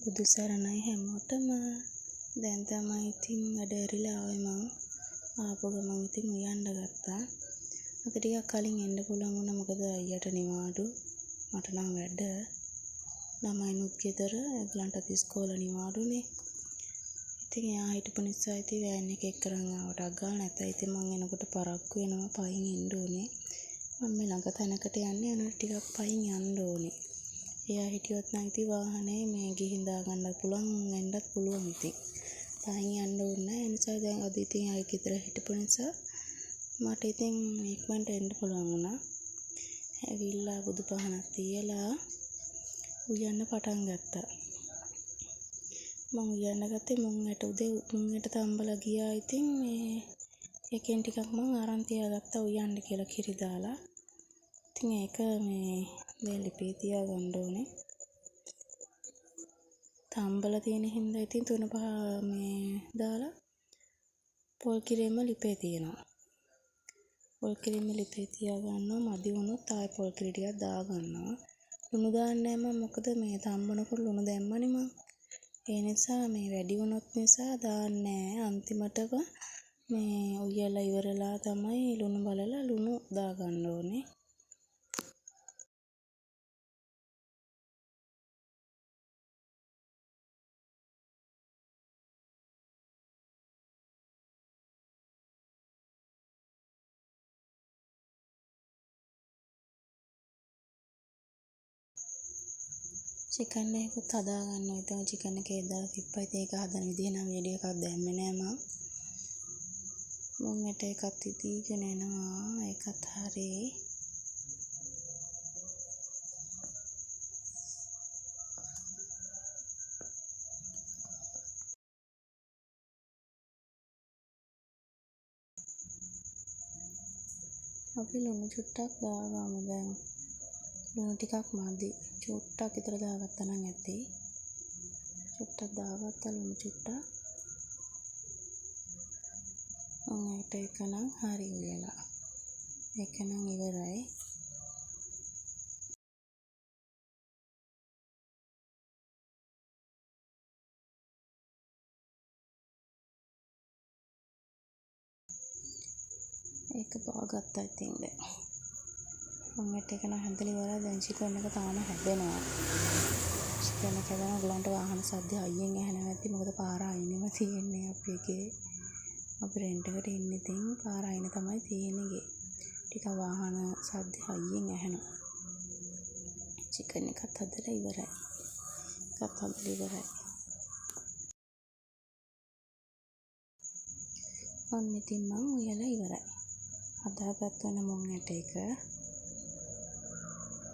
බුදු සරණයි හැමෝටම. දැන් තමයි ඉතින් වැඩ ඇරිලා ආවේ මං. ආපු ගමන් ඉතින් උයන්න ගත්තා. අද ටිකක් කලින් එන්න පුළුවන් වුණා මොකද අයියට නිවාඩු. මට නම් වැඩ. ළමයිනුත් ගෙදර ඒගොල්ලන්ට අපි ඉස්කෝලේ නිවාඩුනේ. ඉතින් එයා හිටපු නිසා ඉතින් වෑන් එකේ එක්කරන් ආවට අග්ගාල නැත්නම් ඉතින් මං එනකොට පරක්කු වෙනවා පයින් එන්න ඕනේ. මම මේ ළඟ තැනකට යන්නේ අනු ටිකක් පයින් යන්න ඕනේ. එයා හිටියොත් නම් ඉතින් වාහනේ මේ ගිහින් දාගන්න පුළුවන් වෙන්නත් පුළුවන් ඉතින්. පයින් යන්න ඕනේ නැහැ. ඒ නිසා දැන් අද ඉතින් ආයි ගෙදර හිටපු නිසා මට ඉතින් ඉක්මනට එන්න පුළුවන් වුණා. ඇවිල්ලා බුදු පහනක් තියලා උයන්න පටන් ගත්තා. මම උයන්න ගත්තේ මුං ඇට තම්බලා ගියා ඉතින් මේ එකෙන් ටිකක් මම අරන් තියාගත්තා උයන්න කියලා කිරි දාලා. ඉතින් ඒක මේ දැන් ලිපේ තියාගන්න ඕනේ. තම්බලා තියෙන හින්දා ඉතින් 3-5 මේ දාලා පොල් කිරිම ලිපේ තියෙනවා. පොල් කිරිම ලිපේ තියාගන්නවා මදි වුණොත් ආයෙ පොල් කිරි ටිකක් දාගන්නවා. ලුණු දාන්නේ නැහැ මම මොකද මේ තම්බනකොට ලුණු දැම්මනේ මං. ඒ නිසා මේ වැඩි වුණොත් නිසා දාන්නේ නැහැ. අන්තිමටම මේ උයලා ඉවරලා තමයි ලුණු බලලා ලුණු දාගන්න ඕනේ. චිකන් එකකුත් හදාගන්න ඕනේ. ඉතින් චිකන් එකේ දාලා තිබ්බා. ඉතින් ඒක හදන විදිහ නම් වීඩියෝ එකක් දැම්මේ නෑ මම. මුං ඇට එකත් ඉදීගෙන එනවා. ඒකත් හරි. අපි ලුණු චුට්ටක් දාගමු දැන්. ලුණු ටිකක් මදි. චුට්ටක් විතර දාගත්තා නම් ඇති. චුට්ටක් දාගත්තා ලුණු චුට්ටක්. මම ඒක නම් හරි උයලා. ඒක නම් ඉවරයි. ඒක බාගත්තා ඉතින් දැන්. මම ඒක නම් හැදලා ඉවරයි. දැන් චිකන් එක තාම හැදෙනවා. චිකන් එක හැදෙනවා. ඔයගලන්ට වාහන සද්ද අයියෙන් ඇහෙනවා ඇති. මොකද පාර අයිනෙම තියෙන්නේ අපි එකේ. අපි රෙන්ට් එකට ඉන්නේ ඉතින් පාර අයින තමයි තියෙන්නේ. ටික වාහන සද්ද අයියෙන් ඇහෙනවා. චිකන් එකත් හදලා ඉවරයි. ඔන්න ඉතින් මං උයලා ඉවරයි. හදාගත්තන මුං ඇට එක.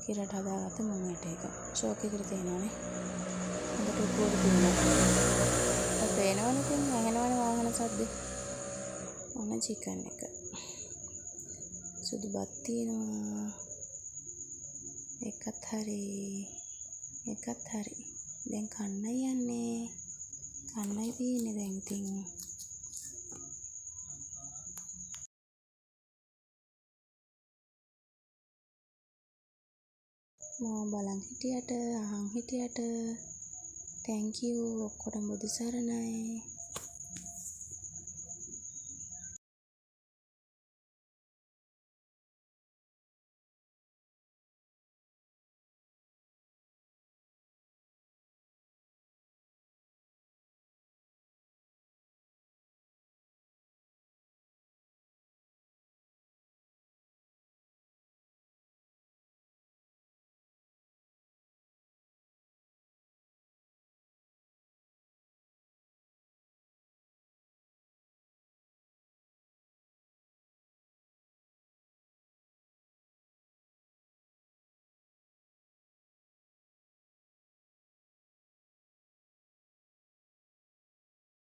කිරට හදාගත්ත මුං ඇට එක. ෂෝක් එකට තියෙනවානේ. හොඳට උඩට තියෙනවා. ඒක පේනවනේ ඉතින් ඇහෙනවනේ වාහන සද්ද. ඔන්න චිකන් එක. සුදු බත් තියෙනවා. ඒකත් හරි. දැන් කන්නයි යන්නේ. කන්නයි තියෙන්නේ දැන් ඉතින්. මම බලන් හිටියට අහන් හිටියට thank you ඔක්කොටම බුදු සරණයි.